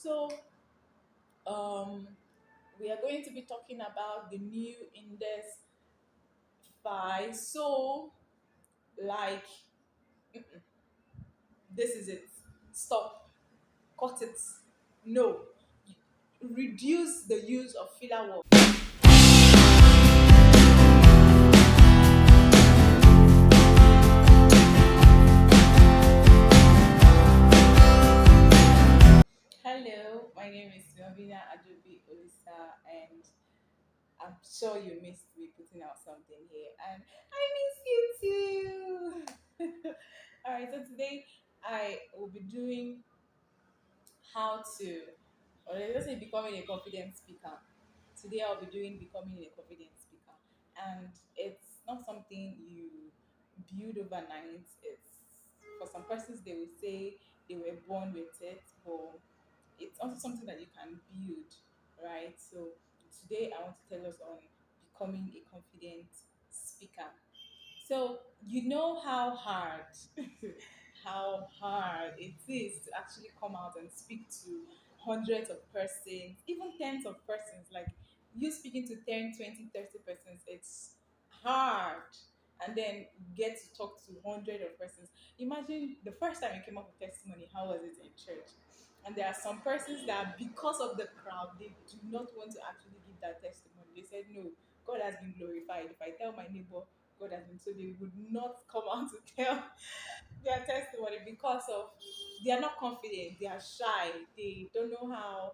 So, um, we are going to be talking about the new Index 5. So, like, this is it. Stop. Cut it. No. Reduce the use of filler words. Hello, my name is Melvina Adobe Olisa, and I'm sure you missed me putting out something here, and I miss you too. All right, so today I will be doing how to, or let's say, becoming a confident speaker. Today I'll be doing becoming a confident speaker, and it's not something you build overnight. It's for some persons they will say they were born with it, but it's also something that you can build, right? So today I want to tell us on becoming a confident speaker. So you know how hard, how hard it is to actually come out and speak to hundreds of persons, even tens of persons. Like you speaking to 10, 20, 30 persons, it's hard. And then get to talk to hundreds of persons. Imagine the first time you came up with testimony, how was it in church? And there are some persons that because of the crowd, they do not want to actually give that testimony. They said, no, God has been glorified. If I tell my neighbor God has been, so they would not come out to tell their testimony because of they are not confident, they are shy, they don't know how.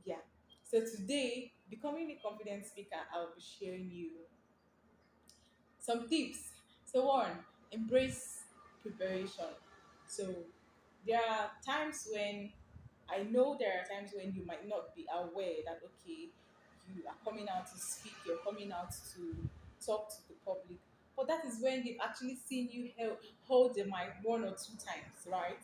Yeah. So today, becoming a confident speaker, I'll be sharing you some tips. So one, embrace preparation. So there are times when I know there are times when you might not be aware that okay, you are coming out to speak, you're coming out to talk to the public. But that is when they've actually seen you hold the mic one or two times, right?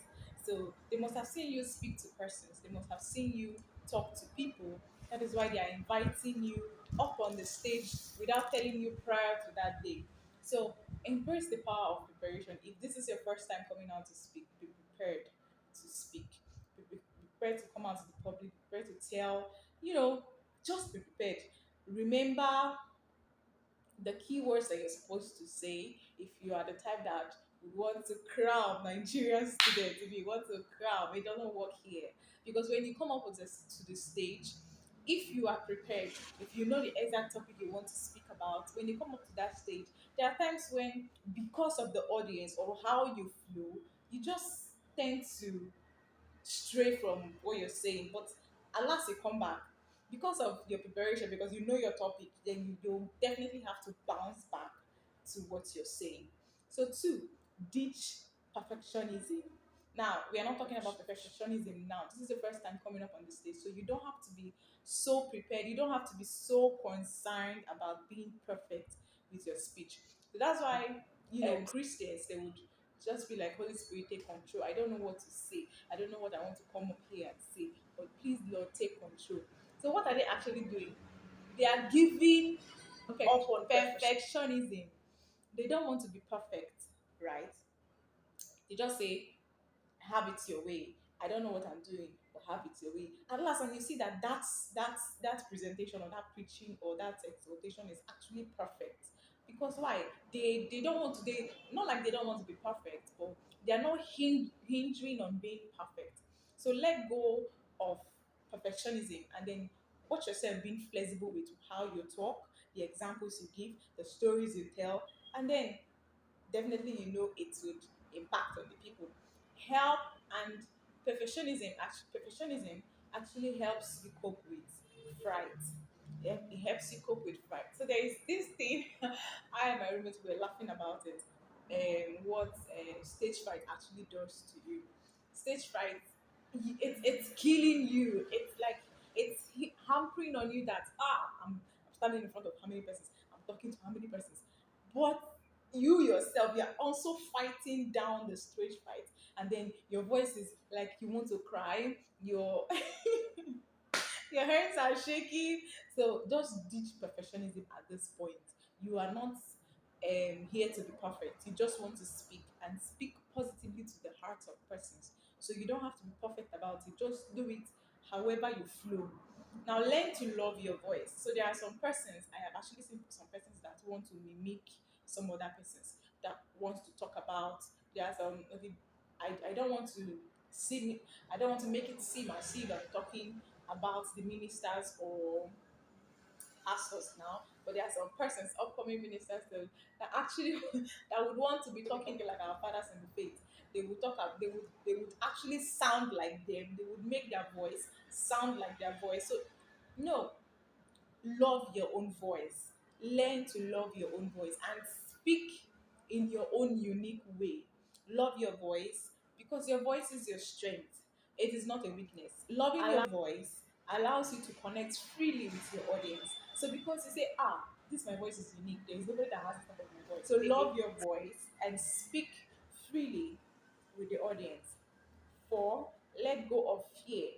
So they must have seen you speak to persons, they must have seen you talk to people. That is why they are inviting you up on the stage without telling you prior to that day. So embrace the power of preparation. If this is your first time coming out to speak, be prepared to speak. Be prepared to come out to the public, be prepared to tell, just be prepared. Remember the keywords that you're supposed to say if you are the type that would want to crown Nigerian students, if you want to crown, it doesn't work here. Because when you come up with this to the stage, if you are prepared, if you know the exact topic you want to speak about, when you come up to that stage, there are times when, because of the audience or how you flow, you just tend to stray from what you're saying. But unless you come back because of your preparation, because you know your topic, then you'll definitely have to bounce back to what you're saying. So two, ditch perfectionism. Now we are not talking about perfectionism now. This is the first time coming up on the stage, so you don't have to be so prepared. You don't have to be so concerned about being perfect with your speech. So that's why Christians they would just be like, Holy Spirit, take control. I don't know what to say. I don't know what I want to come up here and say, but please, Lord, take control. So, what are they actually doing? They are giving up on perfectionism. They don't want to be perfect, right? They just say, have it your way. I don't know what I'm doing, but have it your way. At last, and you see that that presentation or that preaching or that exhortation is actually perfect. Because why? They don't want to. They not like they don't want to be perfect, but they are not hindering on being perfect. So let go of perfectionism and then watch yourself being flexible with how you talk, the examples you give, the stories you tell, and then definitely it would impact on the people. Help and perfectionism actually helps you cope with fright. Yeah, it helps you cope with fright. So there is this thing I and my roommates were laughing about it. What stage fright actually does to you. Stage fright, it's killing you. It's like hampering on you that I'm standing in front of how many persons, I'm talking to how many persons, but you yourself you're also fighting down the stage fright, and then your voice is like you want to cry, your hands are shaking. So just ditch perfectionism at this point. You are not here to be perfect. You just want to speak and speak positively to the hearts of persons. So you don't have to be perfect about it. Just do it however you flow. Now learn to love your voice. So there are some persons, I have actually seen some persons that want to mimic some other persons, that wants to talk about. There are some okay, I don't want to see I don't want to make it seem as if I'm talking about the ministers or pastors now, but there are some persons, upcoming ministers that actually that would want to be talking like our fathers in the faith. They would talk up, they would actually sound like them, they would make their voice sound like their voice. So no, love your own voice. Learn to love your own voice and speak in your own unique way. Love your voice because your voice is your strength. It is not a weakness. Loving your voice allows you to connect freely with your audience. So because you say, this my voice is unique, there is nobody that has this type of my voice. So love your voice and speak freely with the audience. Four, let go of fear.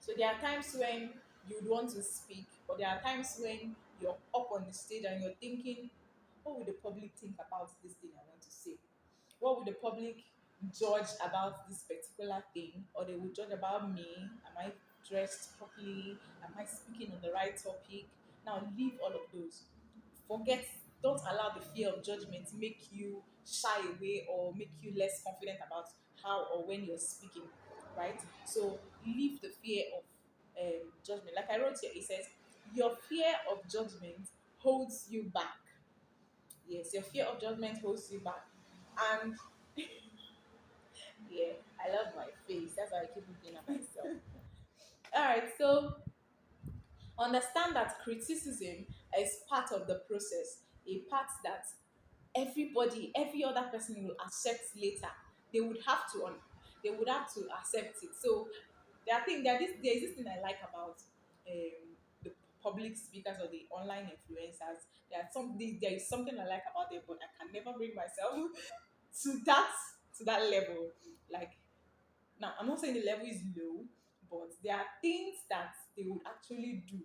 So there are times when you would want to speak, but there are times when you're up on the stage and you're thinking, what would the public think about this thing I want to say? What would the public judge about this particular thing? Or they would judge about me? Am I dressed properly? Am I speaking on the right topic? Now leave all of those. Forget, don't allow the fear of judgment make you shy away or make you less confident about how or when you're speaking, right? So leave the fear of judgment. Like I wrote here, it says, your fear of judgment holds you back. Yes, your fear of judgment holds you back. And yeah, I love my face. That's why I keep looking at myself. All right, so understand that criticism is part of the process, a part that every other person will accept later. They would have to they would have to accept it. So there is this thing I like about the public speakers or the online influencers. There is something I like about them, but I can never bring myself to that level. Like, now, I'm not saying the level is low, but there are things that they would actually do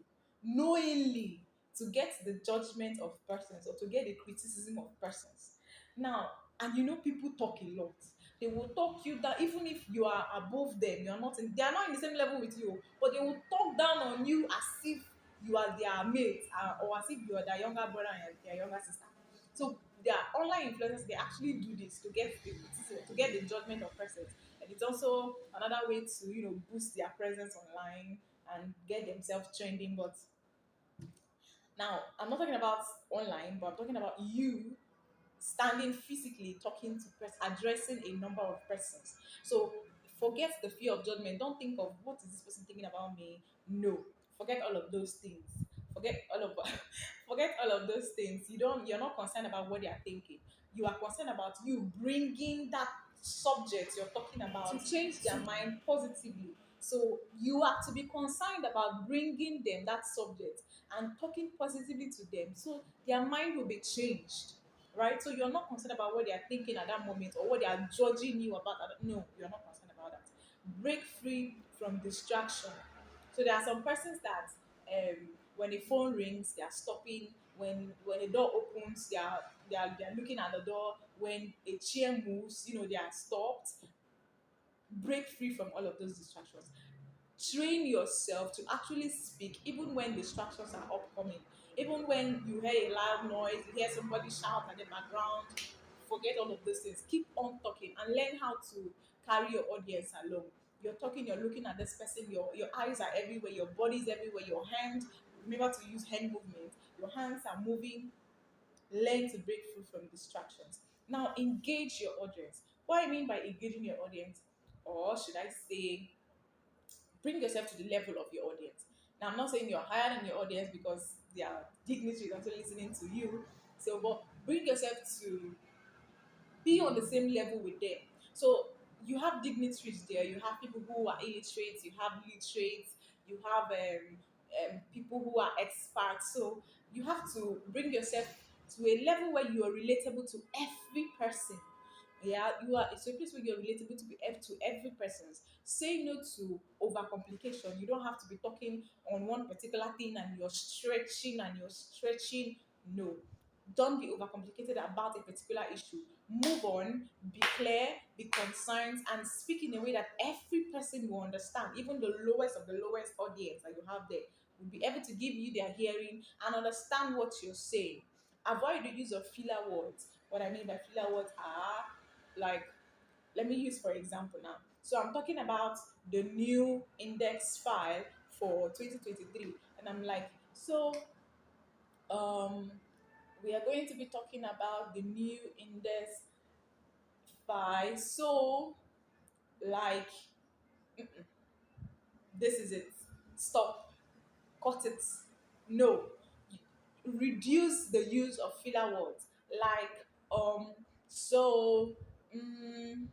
knowingly to get the judgment of persons or to get the criticism of persons. Now, and people talk a lot. They will talk you down, even if you are above them, they are not in the same level with you, but they will talk down on you as if you are their mate, or as if you are their younger brother and their younger sister. So their online influencers, they actually do this to get the criticism, to get the judgment of persons, and it's also another way to boost their presence online and get themselves trending. But now I'm not talking about online, but I'm talking about you standing physically talking to addressing a number of persons. So forget the fear of judgment. Don't think of what is this person thinking about me. No, forget all of those things. Forget all of forget all of those things. You're not concerned about what they are thinking. You are concerned about you bringing that subject you're talking about to change their mind positively. So you are to be concerned about bringing them that subject and talking positively to them so their mind will be changed, right? So you're not concerned about what they are thinking at that moment or what they are judging you about. No, you're not concerned about that. Break free from distraction. So there are some persons that when a phone rings, they are stopping. When a door opens, they are looking at the door. When a chair moves, they are stopped. Break free from all of those distractions. Train yourself to actually speak even when distractions are upcoming. Even when you hear a loud noise, you hear somebody shout at the background, forget all of those things. Keep on talking and learn how to carry your audience along. You're talking, you're looking at this person, your eyes are everywhere, your body is everywhere, your hand, remember to use hand movement, your hands are moving. Learn to break free from distractions. Now engage your audience. What I mean by engaging your audience, or should I say, bring yourself to the level of your audience. Now, I'm not saying you're higher than your audience because they are dignitaries also listening to you. So, but bring yourself to be on the same level with them. So, you have dignitaries there. You have people who are illiterate. You have literates. You have people who are experts. So, you have to bring yourself to a level where you are relatable to every person. Yeah, it's a place where you're relatable to every person. Say no to overcomplication. You don't have to be talking on one particular thing and you're stretching and you're stretching. No. Don't be overcomplicated about a particular issue. Move on, be clear, be concerned, and speak in a way that every person will understand, even the lowest of the lowest audience that you have there will be able to give you their hearing and understand what you're saying. Avoid the use of filler words. What I mean by filler words are like, let me use for example now. So I'm talking about the new index file for 2023, and I'm like, so um we are going to be talking about the new index file. So, like, this is it. Stop. Cut it. No. Reduce the use of filler words. Like, so, mm,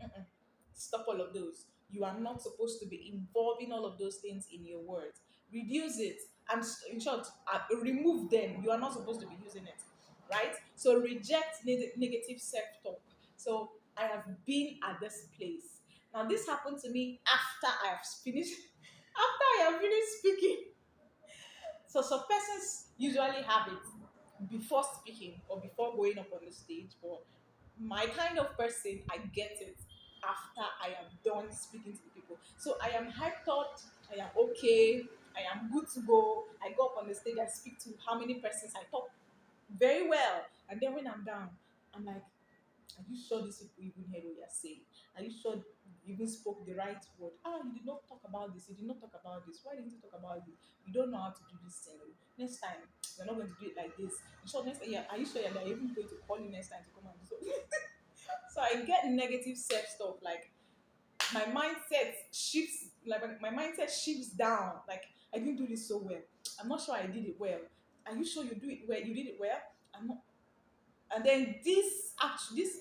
mm-mm. Stop all of those. You are not supposed to be involving all of those things in your words. Reduce it, and in short, remove them. You are not supposed to be using it, right? So reject negative self-talk. So I have been at this place. Now this happened to me after I have finished. After I have finished speaking, so some persons usually have it before speaking or before going up on the stage, but my kind of person, I get it after I am done speaking to the people. So I am hyped up, I am okay, I am good to go. I go up on the stage, I speak to how many persons, I talk very well. And then when I'm down, I'm like, are you sure these people even heard what you're saying? Are you sure you even spoke the right word? Ah, you did not talk about this. You did not talk about this. Why didn't you talk about this? You don't know how to do this thing. Next time, you're not going to do it like this. So next, yeah, are you sure they're even going to call you next time to come and do so? So I get negative self stuff. Like my mindset shifts. Like my mindset shifts down. Like I didn't do this so well. I'm not sure I did it well. Are you sure you do it well? You did it well. I'm not. And then this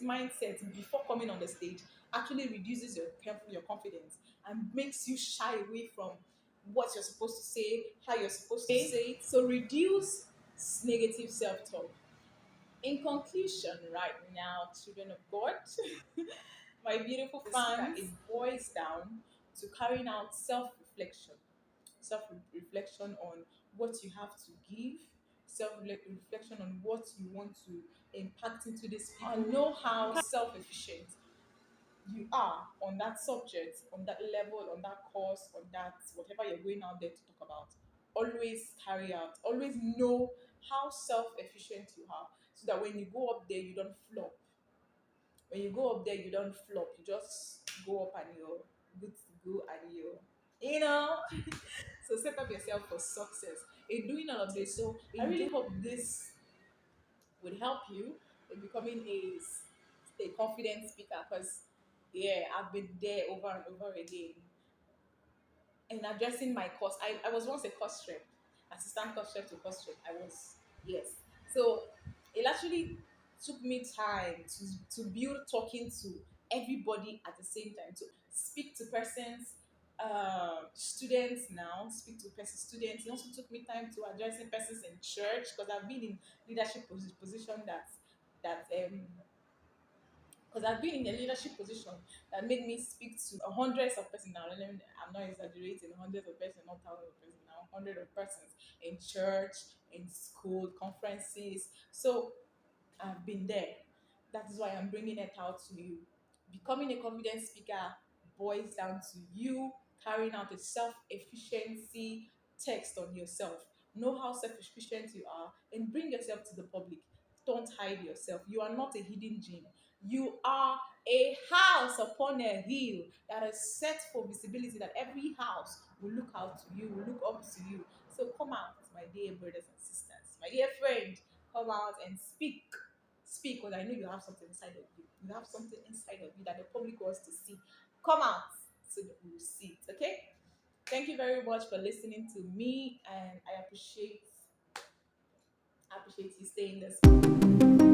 mindset before coming on the stage actually reduces your confidence and makes you shy away from what you're supposed to say, how you're supposed to say it. So reduce negative self-talk. In conclusion, right now, children of God, my beautiful fans, it boils down to carrying out self-reflection. Self-reflection on what you have to give, self-reflection on what you want to impact into this people, and know how self-efficient you are on that subject, on that level, on that course, on that whatever you're going out there to talk about. Always carry out, always know how self-efficient you are, so that when you go up there, you don't flop. When you go up there, you don't flop. You just go up and you're good to go and you know. So set up yourself for success in doing all of this. So I really hope this would help you in becoming a confident speaker, because yeah, I've been there over and over again in addressing my course. I was once a course rep, assistant course rep to course rep. I was, yes. So it actually took me time to build talking to everybody at the same time, to speak to persons, students now, speak to persons, students. It also took me time to addressing persons in church, because I've been in leadership position that because I've been in a leadership position that made me speak to hundreds of persons now. I'm not exaggerating, hundreds of persons, not thousands of persons now, hundreds of persons in church, in school, conferences. So I've been there. That is why I'm bringing it out to you. Becoming a confident speaker boils down to you carrying out a self efficiency test on yourself. Know how self efficient you are and bring yourself to the public. Don't hide yourself. You are not a hidden gem. You are a house upon a hill that is set for visibility, that every house will look out to you, will look up to you. So come out, my dear brothers and sisters, my dear friend, come out and speak. Speak, because I know you have something inside of you. You have something inside of you that the public wants to see. Come out so that we will see it. Okay? Thank you very much for listening to me, and I appreciate you staying this.